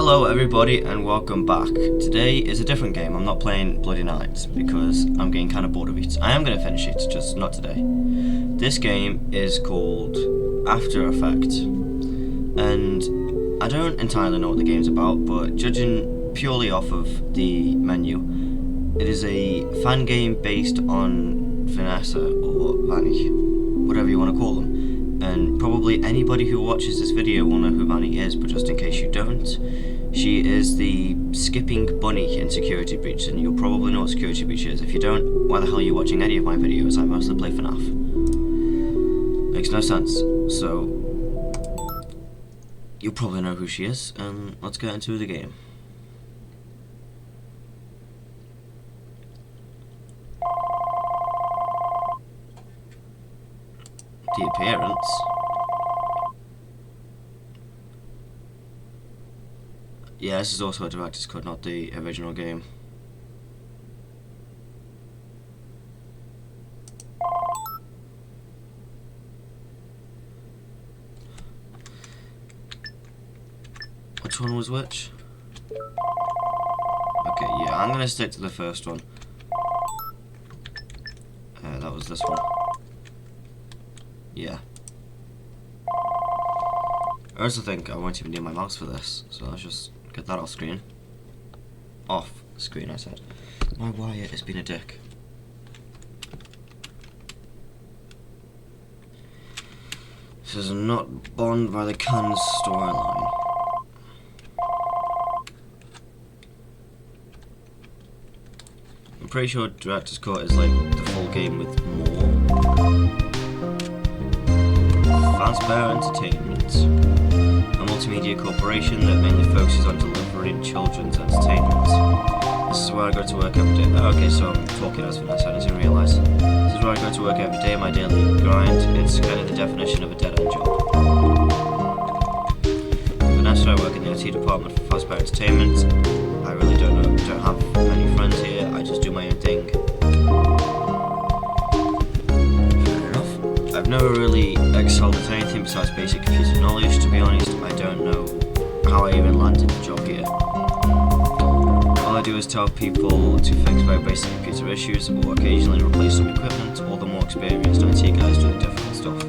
Hello everybody and welcome back. Today is a different game. I'm not playing Bloody Nights because I'm getting kind of bored of it. I am going to finish it, just not today. This game is called After Effect, and I don't entirely know what the game's about, but judging purely off of the menu, it is a fan game based on Vanessa or Vanny, whatever you want to call them. And probably anybody who watches this video will know who Vanny is, but just in case you don't, she is the skipping bunny in Security Breach, and you'll probably know what Security Breach is. If you don't, why the hell are you watching any of my videos? I mostly play FNAF. Makes no sense. So, you'll probably know who she is, and let's get into the game. The appearance. Yeah, this is also a director's cut, not the original game. Which one was which? Okay, yeah, I'm gonna stick to the first one. That was this one. Yeah. I also think I won't even need my mouse for this, so let's just get that off screen. Off screen, I said. My wire has been a dick. This is not Bond by the Can storyline. I'm pretty sure Director's Cut is like the full game with more. Fazbear Entertainment, a multimedia corporation that mainly focuses on delivering children's entertainment. This is where I go to work every day. Oh, okay, so I'm talking as Vanessa, I didn't realise. This is where I go to work every day, my daily grind. It's kind of the definition of a dead-end job. Vanessa, I work in the IT department for Fazbear Entertainment. I really don't have many friends here, I just do my own thing. I've never really excelled at anything besides basic computer knowledge, to be honest. I don't know how I even landed the job here. All I do is tell people to fix very basic computer issues or occasionally replace some equipment. All the more experienced IT guys do the difficult stuff.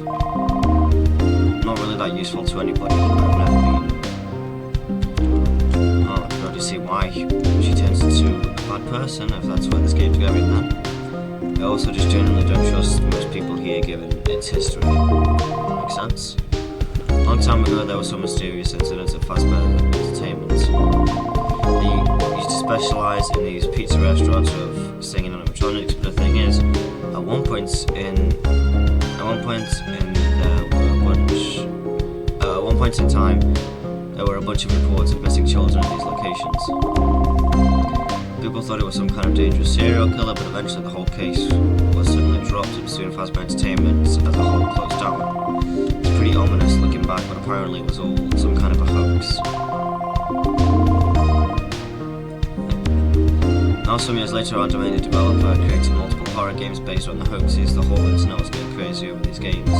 Not really that useful to anybody. I've never been. Oh, I can already see why she turns into a bad person if that's where this game's going then. I also just genuinely don't trust most people here given its history. Makes sense? A long time ago there were some mysterious incidents at Fazbear Entertainment. They used to specialise in these pizza restaurants with singing animatronics, but the thing is, at one point in time, there were a bunch of reports of missing children at these locations. People thought it was some kind of dangerous serial killer, but eventually the whole case was suddenly dropped and soon Fazbear Entertainment as a whole closed down. It's pretty ominous looking back, but apparently it was all some kind of a hoax. Now some years later, our domain developer created multiple horror games based on the hoaxes. The whole internet was getting crazy over these games.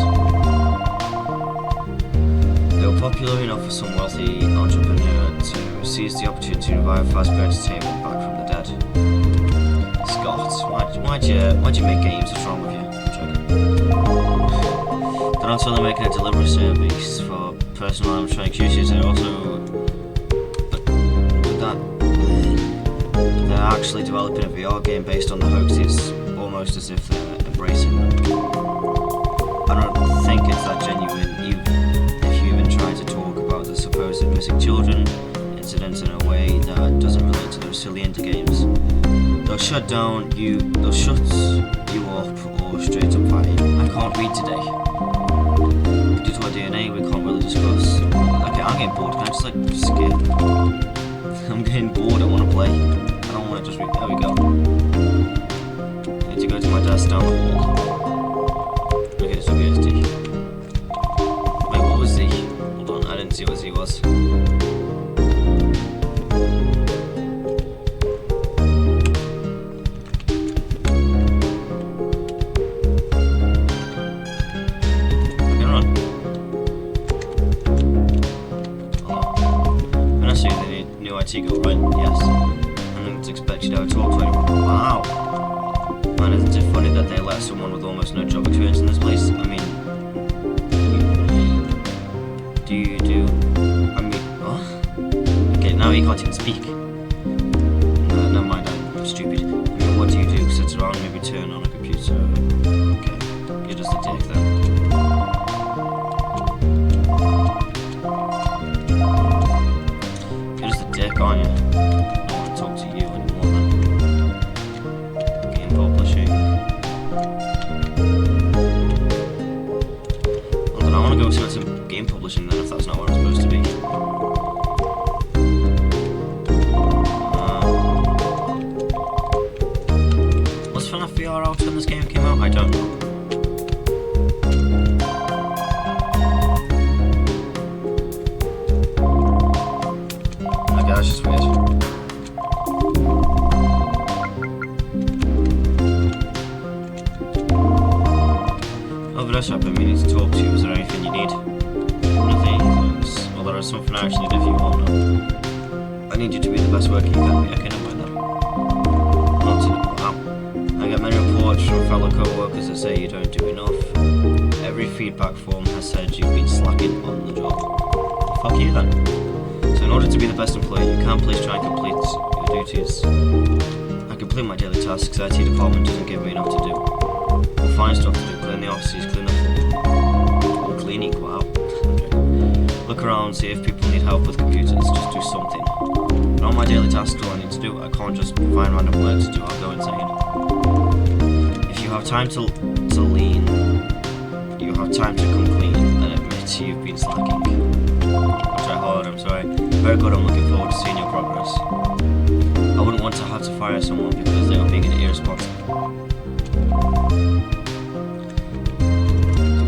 They were popular enough for some wealthy entrepreneur to seize the opportunity to revive Fazbear Entertainment back from the dead. Scott, why'd you make games? What's wrong with you? I'm joking. They're not only making a delivery service for personal animatronic uses, they're also they're actually developing a VR game based on the hoaxes, almost as if they're embracing them. I don't think it's that genuine, if you even try to talk about the supposed missing children incidents in a way that doesn't relate to those silly indie games. They'll shut you up or straight up fire you. I can't read today. Due to our DNA, we can't really discuss. Okay, I'm getting bored. Can I just like skip? I'm getting bored. I want to play. I don't want to just read. There we go. I need to go to my desk down the hall. Okay, it's WSD. Wait, what was Z? Hold on, I didn't see what Z was. IT girl, right? Yes. And it's expected to have a talk to anyone. Wow. Man, isn't it funny that they let someone with almost no job experience in this place? I mean, I mean, what? Okay, now he can't even speak. No, never mind, I'm stupid. I mean, what do you do? Sit around, maybe turn on a computer? Okay, you're just a dick then. You're just a dick, aren't you? I don't want to talk to you anymore then. Game publishing. Well then I want to go see what's in game publishing then, if that's not where I'm supposed to be. Was FNAF out when this game came out? I don't know. Okay, that's just weird. Over this I've been meaning to talk to you. Is there anything you need? Nothing? Well, there is something I actually need if you want to. I need you to be the best worker you can be. Okay, never mind that. Wow. I get many reports from fellow co-workers that say you don't do enough. Every feedback form has said you've been slacking on the job. Fuck you then. So in order to be the best employee, you can please try and complete your duties. I complete my daily tasks. IT department doesn't give me enough to do. We'll find stuff to do, but in the offices, clean up. Oh, cleaning, wow. Okay. Look around, see if people need help with computers. Just do something. But on my daily tasks, all I need to do. I can't just find random work to do. I'll go insane. If you have time to lean, you have time to come clean and admit you've been slacking. I'll try hard, I'm sorry. Very good, I'm looking forward to seeing your progress. I wouldn't want to have to fire someone because they are being irresponsible.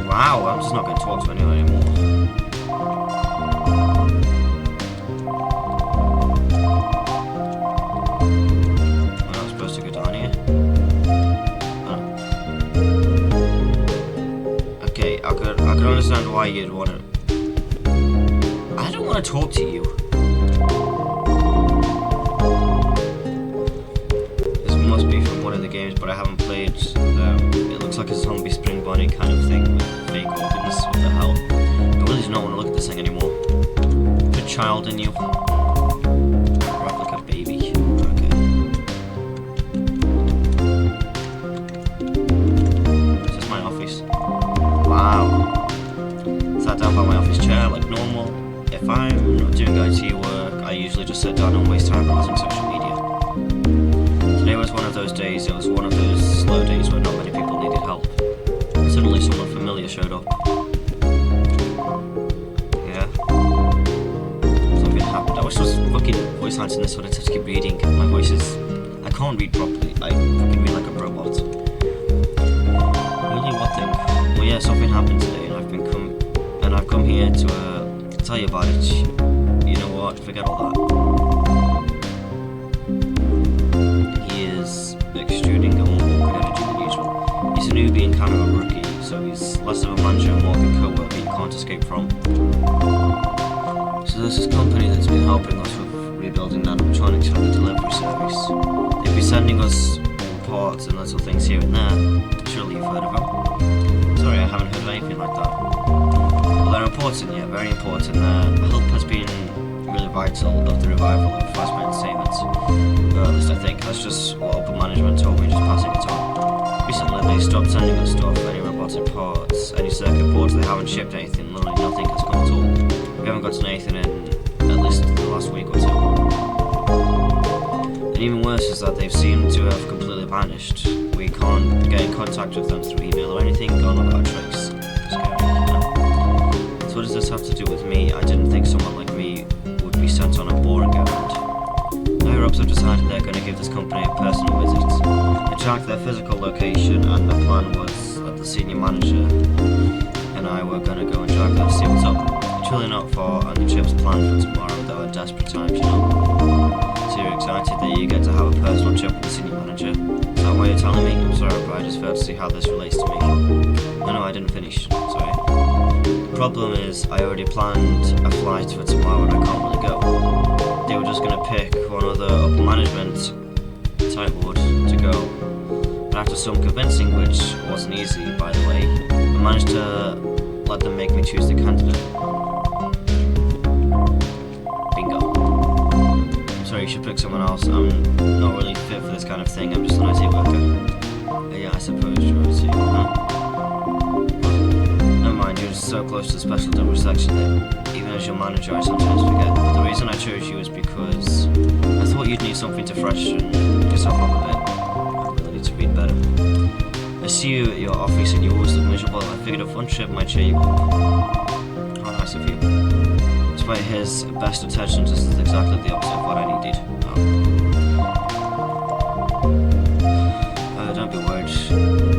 Wow, I'm just not going to talk to anyone anymore. I'm not supposed to go down here. Okay, I could understand why you'd want to. I don't want to talk to you. This must be from one of the games, but I haven't played. It looks like a zombie spring bunny kind of thing with fake organs. What the hell? I really do not want to look at this thing anymore. Put a child in you. Rock like a baby. Okay. This is my office. Wow. Sat down by my office chair like normal. If I'm not doing IT work, I usually just sit down and waste time browsing social media. Today was one of those days. It was one of those slow days where not many people needed help. Suddenly someone familiar showed up. Yeah. Something happened. I wish there was fucking voice lines in this one. I have to keep reading. My voice is... I can't read properly. I fucking read like a robot. Really, what thing? Well, yeah, something happened today, and I've come here to tell you about it. You know what? Forget all that. He is extruding a more awkward energy than usual. He's a newbie and kind of a rookie, so he's less of a manager and more of a co-worker you can't escape from. So there's this company that's been helping us with rebuilding animatronics for the delivery service. They've been sending us reports and little things here and there. Surely you've heard of them. Sorry, I haven't heard of anything like that. Well, they're important, yeah, very important. Their help has been really vital of the revival of fazbear entertainment. At least I think. That's just what upper management told me, just passing it on. Recently, they stopped sending us stuff, any robotic parts, any circuit boards. They haven't shipped anything. Literally nothing has come at all. We haven't gotten anything in at least the last week or two. And even worse is that they've seemed to have completely vanished. We can't get in contact with them through email or anything, gone without a trace. Scary, you know? So what does this have to do with me? I didn't think someone like me would be sent on a boring errand. The higher-ups have decided they're going to give this company a personal visit. They tracked their physical location, and the plan was that the senior manager and I were going to go and track them to see what's up. It's really not far, and the trip's planned for tomorrow, though at desperate times, you know. So you're excited that you get to have a personal trip with the senior manager? Is that why you're telling me? I'm sorry, but I just failed to see how this relates to me. No, I didn't finish. Sorry. The problem is, I already planned a flight for tomorrow and I can't really go. They were was going to pick one other upper management type board to go, but after some convincing, which wasn't easy by the way, I managed to let them make me choose the candidate. Bingo. I'm sorry, you should pick someone else. I'm not really fit for this kind of thing, I'm just an IT worker. Yeah, I suppose you're IT, huh? Never mind, you're just so close to the special double section that even as your manager I sometimes forget. But the reason I chose you is because I thought you'd need something to freshen yourself up a bit. I really need to read better. I see you at your office and you always look miserable. I figured a fun trip might cheer you up. How nice of you. Despite his best intentions, this is exactly the opposite of what I needed. Don't be worried.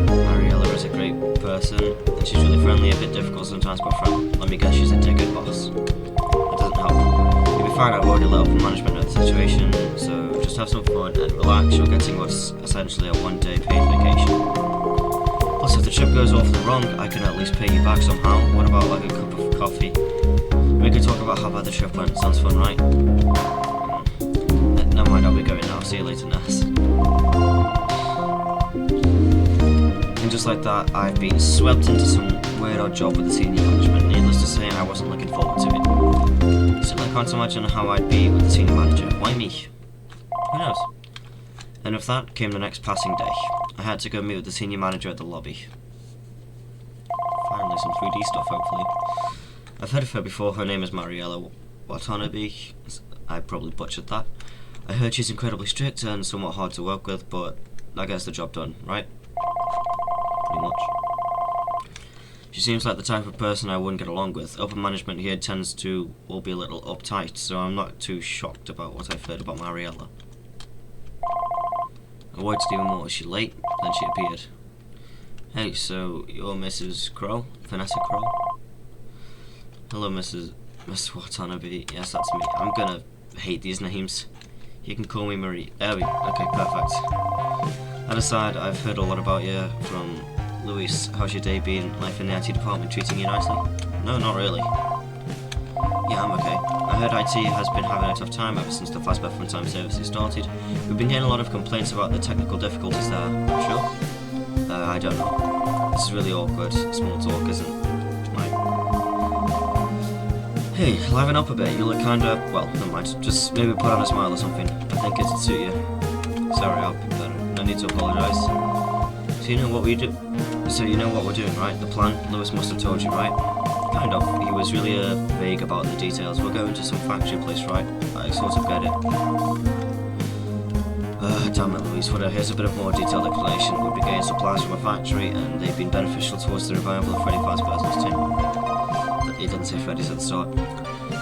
Mariella is a great person, and she's really friendly, a bit difficult sometimes, but let me guess, she's a dickhead boss. It doesn't help. You'll be fine, I've already let up management of the situation, so just have some fun and relax. You're getting what's essentially a one-day paid vacation. Plus, if the trip goes awfully wrong, I can at least pay you back somehow. What about like a cup of coffee? We could talk about how bad the trip went. Sounds fun, right? Never mind, I'll be going now. See you later, Ness. And just like that, I've been swept into some weird odd job with the senior management. Needless to say, I wasn't looking forward to it. Still, I can't imagine how I'd be with the senior manager. Why me? Who knows? Then with that came the next passing day. I had to go meet with the senior manager at the lobby. Finally, some 3D stuff, hopefully. I've heard of her before. Her name is Mariella Watanabe. I probably butchered that. I heard she's incredibly strict and somewhat hard to work with, but that gets the job done, right? Pretty much. She seems like the type of person I wouldn't get along with. Upper management here tends to all be a little uptight, so I'm not too shocked about what I've heard about Mariella. I worried even more. Was she late? Then she appeared. Hey, so you're Mrs. Crow? Vanessa Crow? Hello, Miss Watanabe. Yes, that's me. I'm gonna hate these names. You can call me Marie. There we go. Okay, perfect. That aside, I've heard a lot about you from Luis. How's your day been? Life in the IT department treating you nicely? No, not really. Yeah, I'm okay. I heard IT has been having a tough time ever since the fazbear frontime services started. We've been getting a lot of complaints about the technical difficulties there. Sure? I don't know. This is really awkward. Small talk isn't like... Hey, liven up a bit. You look kinda... well, never mind. Just maybe put on a smile or something. I think it'd suit you. Sorry, I'll be better. No need to apologise. So you know what we do? So you know what we're doing, right? The plan? Lewis must have told you, right? Kind of. He was really vague about the details. We're going to some factory place, right? I sort of get it. Damn it, Louise. Here's a bit of more detailed explanation. We'll be getting supplies from a factory, and they've been beneficial towards the revival of Freddy Fazbear's team. He didn't say Freddy's at the start.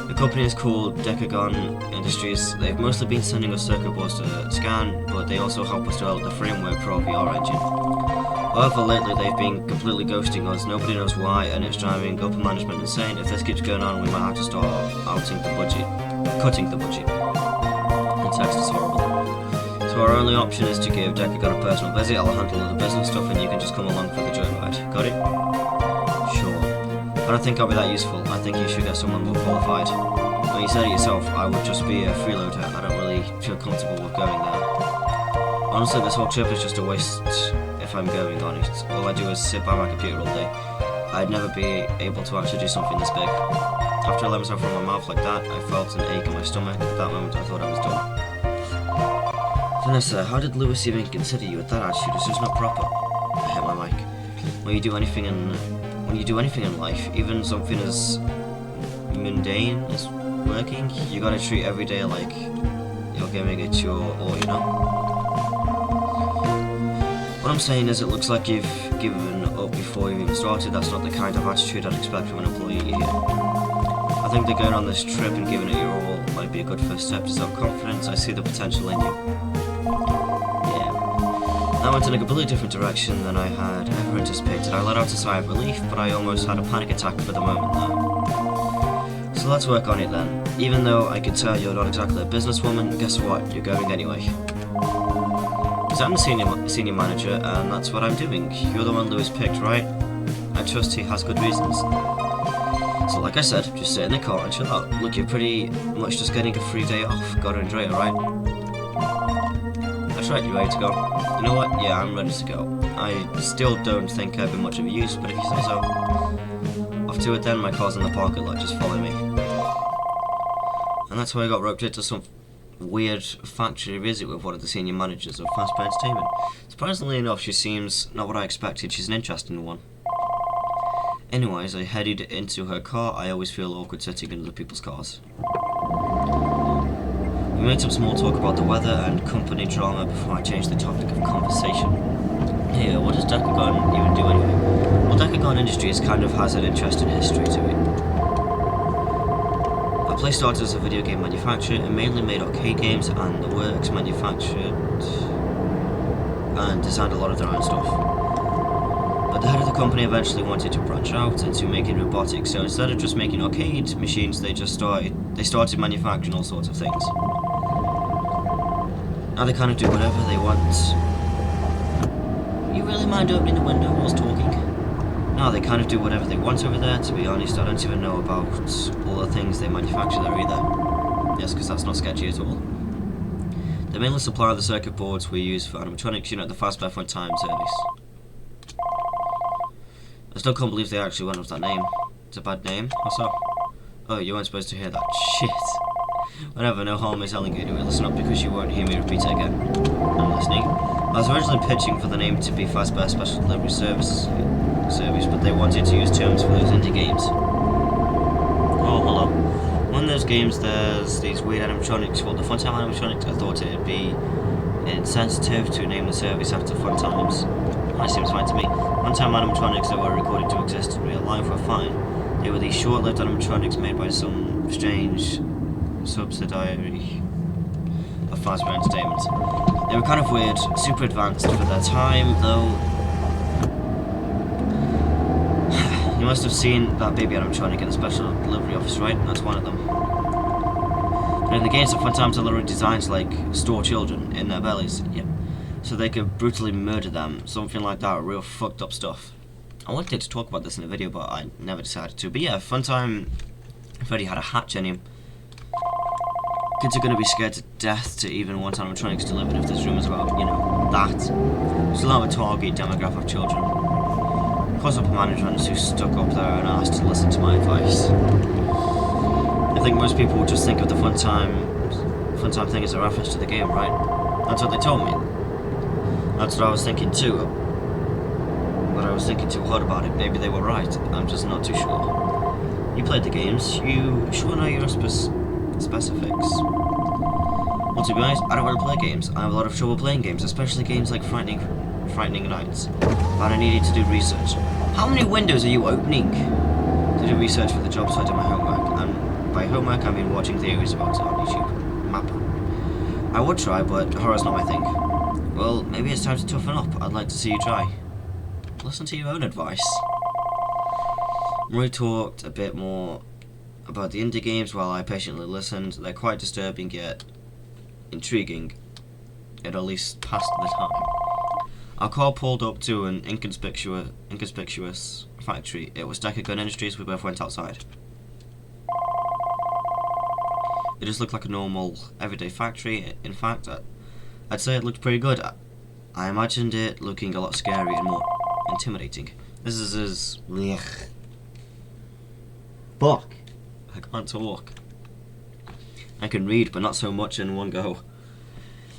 The company is called Decagon Industries. They've mostly been sending us circuit boards to scan, but they also help us develop the framework for our VR engine. However, lately they've been completely ghosting us. Nobody knows why, and it's driving upper management insane. If this keeps going on, we might have to start cutting the budget. The text is horrible. So our only option is to give Decagon a personal visit. I'll handle all the business stuff, and you can just come along for the joyride. Got it? Sure. I don't think I'll be that useful. I think you should get someone more qualified. When you said it yourself, I would just be a freeloader. I don't really feel comfortable with going there. Honestly, this whole trip is just a waste if I'm going on it. All I do is sit by my computer all day. I'd never be able to actually do something this big. After I let myself run my mouth like that, I felt an ache in my stomach. At that moment, I thought I was done. Vanessa, how did Lewis even consider you with that attitude? It's just not proper. I hit my mic. When you do anything in life, even something as mundane as working, you gotta treat every day like you're giving it your all, you know? What I'm saying is, it looks like you've given up before you even started. That's not the kind of attitude I'd expect from an employee here. I think that going on this trip and giving it your all might be a good first step to self-confidence. I see the potential in you. I went in a completely different direction than I had ever anticipated. I let out a sigh of relief, but I almost had a panic attack for the moment there. So let's work on it then. Even though I could tell you're not exactly a businesswoman, guess what? You're going anyway. Because I'm the senior manager, and that's what I'm doing. You're the one Lewis picked, right? I trust he has good reasons. So like I said, just sit in the car and chill out. Look, you're pretty much just getting a free day off. Gotta enjoy it, right? That's right, you ready to go? You know what? Yeah, I'm ready to go. I still don't think I've been much of a use, but if you say so. Off to it then, my car's in the parking lot, just follow me. And that's why I got roped into some weird factory visit with one of the senior managers of Fazbear Entertainment. Surprisingly enough, she seems not what I expected. She's an interesting one. Anyways, I headed into her car. I always feel awkward sitting in other people's cars. We made some small talk about the weather and company drama before I changed the topic of conversation. Hey, what does Decagon even do anyway? Well, Decagon Industries kind of has an interesting history to it. The place started as a video game manufacturer and mainly made arcade games, and the works manufactured and designed a lot of their own stuff. But the head of the company eventually wanted to branch out into making robotics, so instead of just making arcade machines, they started manufacturing all sorts of things. Now they kind of do whatever they want. You really mind opening the window whilst talking? No, they kind of do whatever they want over there, to be honest. I don't even know about all the things they manufacture there either. Yes, because that's not sketchy at all. They mainly supply the circuit boards we use for animatronics, you know, the fazbear fun time service. I still can't believe they actually went with that name. It's a bad name, or so? Oh, you weren't supposed to hear that. Shit. Whatever, no harm in telling you to listen up because you won't hear me repeat it again. I'm listening. I was originally pitching for the name to be Fazbear Special Delivery Service, but they wanted to use terms for those indie games. Oh, hello. One of those games, there's these weird animatronics called the Funtime animatronics. I thought it'd be insensitive to name the service after fun times. That seems fine to me. Funtime animatronics that were recorded to exist in real life were fine. They were these short-lived animatronics made by some strange subsidiary of Fazbear Entertainment. They were kind of weird, super advanced for their time, though. You must have seen that baby animatronic in the special delivery office, right? That's one of them. But in the games, the Funtimes are literally designed to, like, store children in their bellies. Yep. So they could brutally murder them, something like that, real fucked up stuff. I wanted to talk about this in a video, but I never decided to. But yeah, Funtime Freddy had a hatch in him. Kids are going to be scared to death to even want animatronics delivered if there's rumours about, you know, that. Still have a target demographic of children. Cause up managers who stuck up there and asked to listen to my advice. I think most people would just think of the Funtime thing as a reference to the game, right? That's what they told me. That's what I was thinking too. But I was thinking too hard about it. Maybe they were right. I'm just not too sure. You played the games. You sure know your specifics? Well, to be honest, I don't want to play games. I have a lot of trouble playing games, especially games like Frightening Nights. But I needed to do research. How many windows are you opening? To do research for the job, so I did my homework. And by homework, I mean watching theories about it on YouTube. Map. I would try, but horror's not my thing. Well, maybe it's time to toughen up. I'd like to see you try. Listen to your own advice. Roy talked a bit more about the indie games while I patiently listened. They're quite disturbing yet intriguing, at least past the time. Our car pulled up to an inconspicuous factory. It was Decagon Industries. We both went outside. It just looked like a normal, everyday factory. In fact, I'd say it looked pretty good. I imagined it looking a lot scary and more intimidating. This is his... Fuck. I can't talk. I can read, but not so much in one go.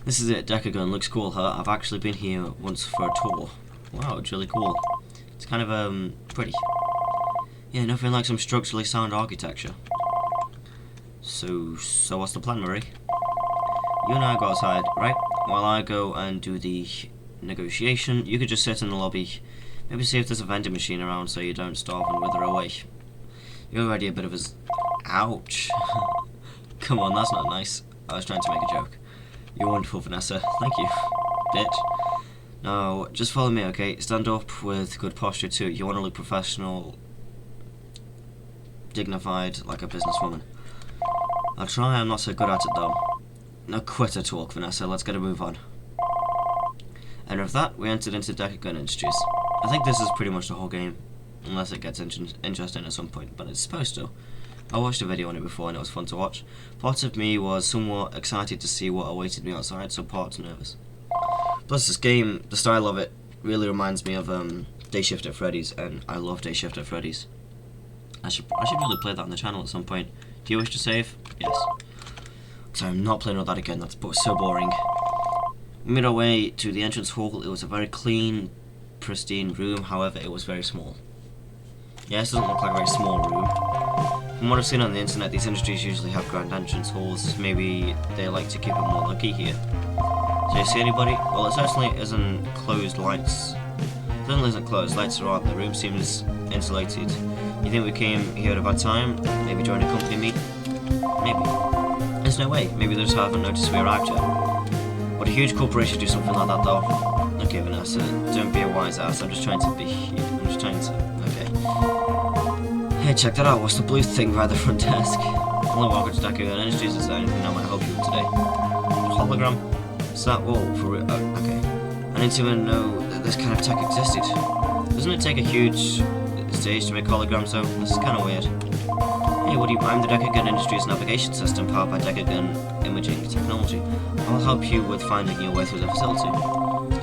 This is it, Decagon. Looks cool, huh? I've actually been here once for a tour. Wow, it's really cool. It's kind of, pretty. Yeah, nothing like some structurally sound architecture. So what's the plan, Marie? You and I go outside, right? While I go and do the negotiation, you could just sit in the lobby. Maybe see if there's a vending machine around so you don't starve and wither away. You're already a bit of a... Ouch. Come on, that's not nice. I was trying to make a joke. You're wonderful, Vanessa. Thank you, bitch. Now, just follow me, okay? Stand up with good posture too. You want to look professional, dignified, like a businesswoman. I'll try, I'm not so good at it though. No quitter talk, Vanessa. Let's get a move on. And with that, we entered into Decagon Industries. I think this is pretty much the whole game. unless it gets interesting at some point, but it's supposed to. I watched a video on it before and it was fun to watch. Part of me was somewhat excited to see what awaited me outside, so parts nervous. Plus this game, the style of it, really reminds me of Day Shift at Freddy's, and I love Day Shift at Freddy's. I should really play that on the channel at some point. Do you wish to save? Yes. So I'm not playing all that again, that's so boring. We made our way to the entrance hall. It was a very clean, pristine room, however it was very small. Yes, it doesn't look like a very small room. From what I've seen on the internet, these industries usually have grand entrance halls. Maybe they like to keep it more lucky here. Do you see anybody? Well, it certainly isn't closed lights. It certainly isn't closed. Lights are on. The room seems insulated. You think we came here at a bad time? Maybe join a company meet? Maybe. There's no way. Maybe they just haven't noticed we arrived yet. Would a huge corporation do something like that, though? Okay, Vanessa, don't be a wise ass. I'm just trying to be. I'm just trying to. Okay. Hey, check that out. What's the blue thing by the front desk? Hello, welcome to Dakugan Industries. Is there anything I might help you with today? Hologram? Is that all for real? Oh, okay. I didn't even know that this kind of tech existed. Doesn't it take a huge stage to make holograms, though? This is kind of weird. Hey, what do you? I'm the Dakugan Industries navigation system powered by Dakugan imaging technology. I'll help you with finding your way through the facility.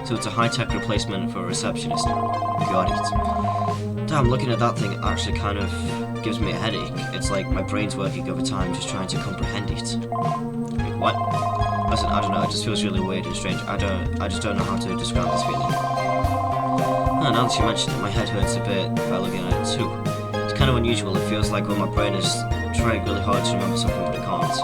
So it's a high-tech replacement for a receptionist. Got it. Damn, looking at that thing actually kind of gives me a headache. It's like my brain's working overtime just trying to comprehend it. Wait, what? Listen, I don't know, it just feels really weird and strange. I just don't know how to describe this feeling. Oh, now that you mentioned it, my head hurts a bit by looking at it too. It's kind of unusual. It feels like when my brain is trying really hard to remember something but it can't.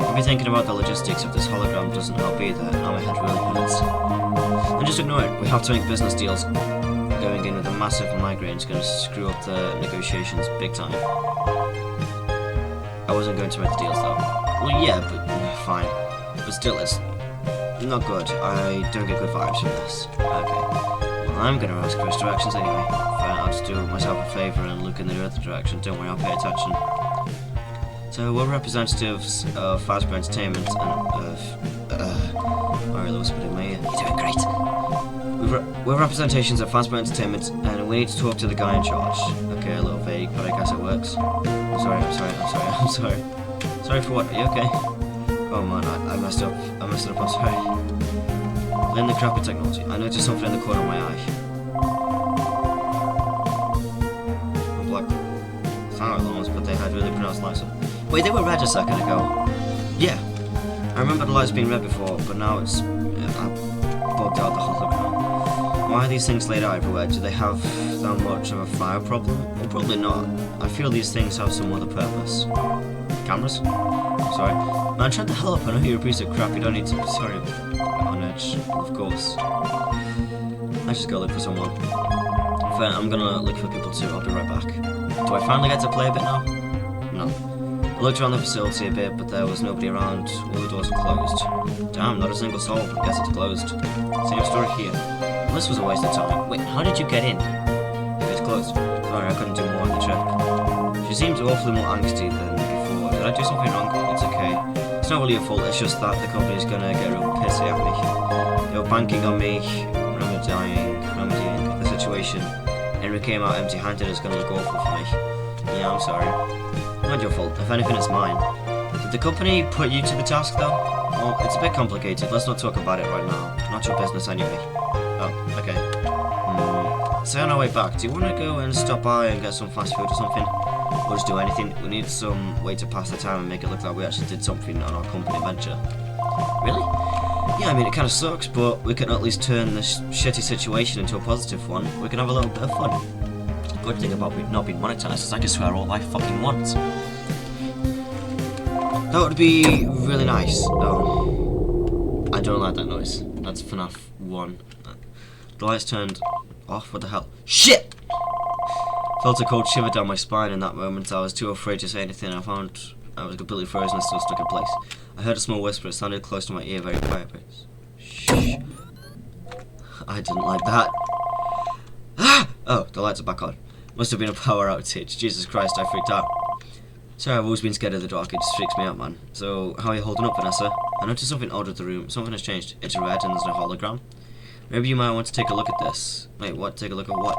I've been thinking about the logistics of this hologram doesn't help either, and now my head really hurts. And just ignore it. We have to make business deals. Going in with a massive migraine is going to screw up the negotiations big time. I wasn't going to make the deals though. Well, yeah, but fine. But still, it's not good. I don't get good vibes from this. Okay. Well, I'm going to ask for his directions anyway. Fine, I'll just do myself a favour and look in the other direction. Don't worry, I'll pay attention. So we're representatives of Fazbear Entertainment and Mario whispered in my ear. You're doing great. We're representations of Fazbear Entertainment and we need to talk to the guy in charge. Okay, a little vague, but I guess it works. I'm sorry. Sorry for what? Are you okay? Oh man, I messed up. I'm sorry. Blame the crappy technology. I noticed something in the corner of my eye. Black fire alarms, but they had really pronounced lights on. Wait, they were red a second ago. Yeah. I remember the lights being red before, but now it's... I bugged out the hologram. Why are these things laid out everywhere? Do they have that much of a fire problem? Well, probably not. I feel these things have some other purpose. Cameras? Sorry. Man, shut the hell up. I know you're a piece of crap. You don't need to be sorry. On edge, of course. I just go look for someone. Fair, I'm gonna look for people too. I'll be right back. Do I finally get to play a bit now? No. I looked around the facility a bit, but there was nobody around. All the doors were closed. Damn, not a single soul. I guess it's closed. Same story here. Well, this was a waste of time. Wait, how did you get in? It's closed. Sorry, I couldn't do more on the trip. She seems awfully more angsty than before. Did I do something wrong? It's okay. It's not really your fault. It's just that the company's gonna get real pissy at me. They were banking on me remedying the situation. Henry came out empty-handed. It's gonna look awful for me. Yeah, I'm sorry. Not your fault. If anything, it's mine. Did the company put you to the task, though? Well, it's a bit complicated. Let's not talk about it right now. Not your business anyway. Oh, okay. So on our way back, do you want to go and stop by and get some fast food or something? Or just do anything? We need some way to pass the time and make it look like we actually did something on our company venture. Really? Yeah, I mean, it kind of sucks, but we can at least turn this shitty situation into a positive one. We can have a little bit of fun. Good thing about not being monetized is I can swear all I fucking want. That would be really nice. Oh, I don't like that noise. That's FNAF 1. The lights turned off. What the hell? Shit! Felt a cold shiver down my spine in that moment. I was too afraid to say anything. I found I was completely frozen and still stuck in place. I heard a small whisper. It sounded close to my ear, very quiet. Shh. I didn't like that. Ah! Oh, the lights are back on. Must have been a power outage. Jesus Christ, I freaked out. Sorry, I've always been scared of the dark. It just freaks me out, man. So, how are you holding up, Vanessa? I noticed something odd with the room. Something has changed. It's red and there's no hologram. Maybe you might want to take a look at this. Wait, what? Take a look at what?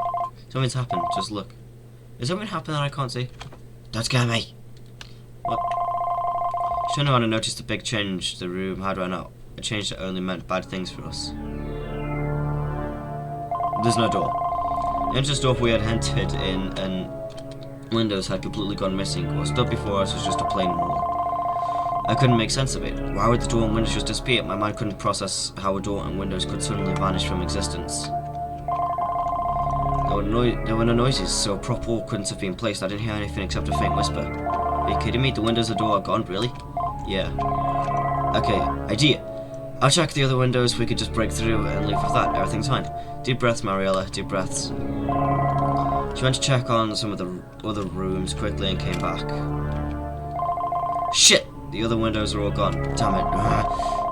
Something's happened. Just look. Is something happening that I can't see? Don't scare me. What? Shouldn't have noticed a big change to the room. How do I know? A change that only meant bad things for us. There's no door. The entrance door we had entered in and windows had completely gone missing. What stood before us was just a plain wall. I couldn't make sense of it. Why would the door and windows just disappear? My mind couldn't process how a door and windows could suddenly vanish from existence. There were no noises, so a prop wall couldn't have been placed. I didn't hear anything except a faint whisper. Are you kidding me? The windows and door are gone? Really? Yeah. Okay, idea. I'll check the other windows. We could just break through and leave with that. Everything's fine. Deep breaths, Mariella. Deep breaths. She went to check on some of the other rooms quickly and came back. Shit! The other windows are all gone. Damn it.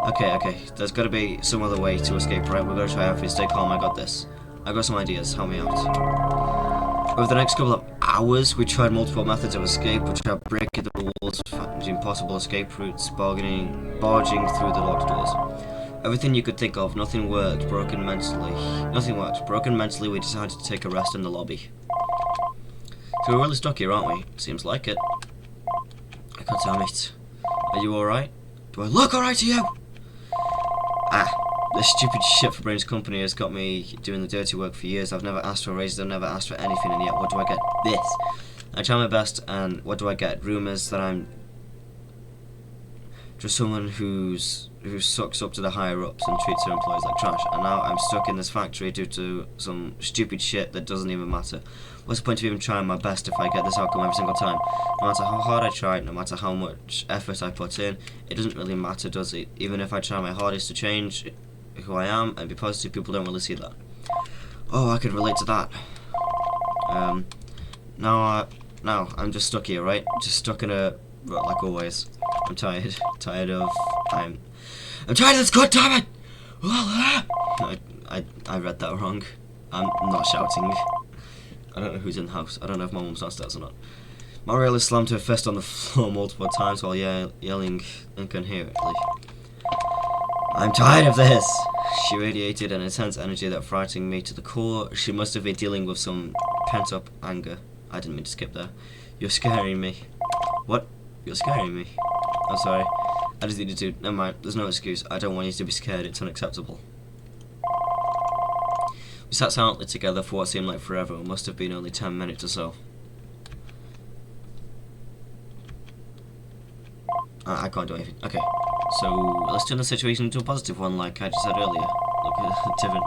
Okay. There's gotta be some other way to escape, right? We're gonna try everything. Stay calm. I got this. I got some ideas. Help me out. Over the next couple of hours, we tried multiple methods of escape. We tried breaking the walls, finding possible escape routes, barging through the locked doors. Everything you could think of. Nothing worked. Broken mentally, we decided to take a rest in the lobby. So we're really stuck here, aren't we? Seems like it. I can't tell, mate. Are you alright? Do I look alright to you? This stupid shit for Brains Company has got me doing the dirty work for years. I've never asked for raises, I've never asked for anything, and yet what do I get? This. I try my best, and what do I get? Rumours that I'm just someone who sucks up to the higher ups and treats their employees like trash. And now I'm stuck in this factory due to some stupid shit that doesn't even matter. What's the point of even trying my best if I get this outcome every single time? No matter how hard I try, no matter how much effort I put in, it doesn't really matter, does it? Even if I try my hardest to change who I am and be positive, people don't really see that. Oh, I could relate to that. Now I'm just stuck here, right? Just stuck in a rut like always. I'm tired. I'm tired of this. God damn it! I read that wrong. I'm not shouting. I don't know who's in the house. I don't know if my mum's downstairs or not. Mariella slammed her fist on the floor multiple times while yelling incoherently. I'm tired of this! She radiated an intense energy that frightened me to the core. She must have been dealing with some pent-up anger. I didn't mean to skip there. You're scaring me. What? You're scaring me. I'm sorry. I just needed to. Never mind. There's no excuse. I don't want you to be scared. It's unacceptable. We sat silently together for what seemed like forever. It must have been only 10 minutes or so. I can't do anything. Okay. So, let's turn the situation into a positive one, like I just said earlier. Look, different.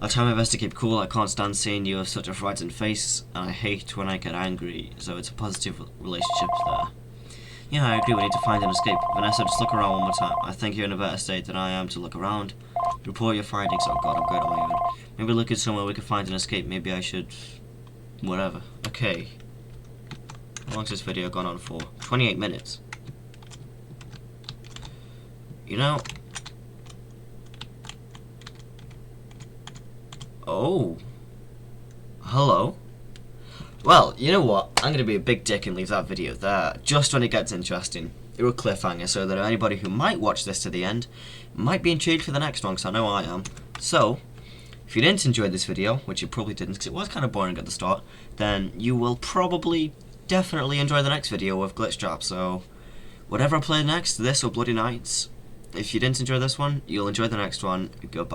I'll try my best to keep cool. I can't stand seeing you have such a frightened face, and I hate when I get angry, so it's a positive relationship there. Yeah, I agree, we need to find an escape. Vanessa, just look around one more time. I think you're in a better state than I am to look around. Report your findings. Oh god, I'm going on my own. Maybe look at somewhere we can find an escape. Maybe I should... whatever. Okay. How long's this video gone on for? 28 minutes. You know... Oh. Hello. Well, you know what? I'm going to be a big dick and leave that video there, just when it gets interesting. It will cliffhanger, so that anybody who might watch this to the end might be intrigued for the next one, because I know I am. So, if you didn't enjoy this video, which you probably didn't, because it was kind of boring at the start, then you will probably definitely enjoy the next video with Glitchtrap. So, whatever I play next, this or Bloody Nights, if you didn't enjoy this one, you'll enjoy the next one. Goodbye.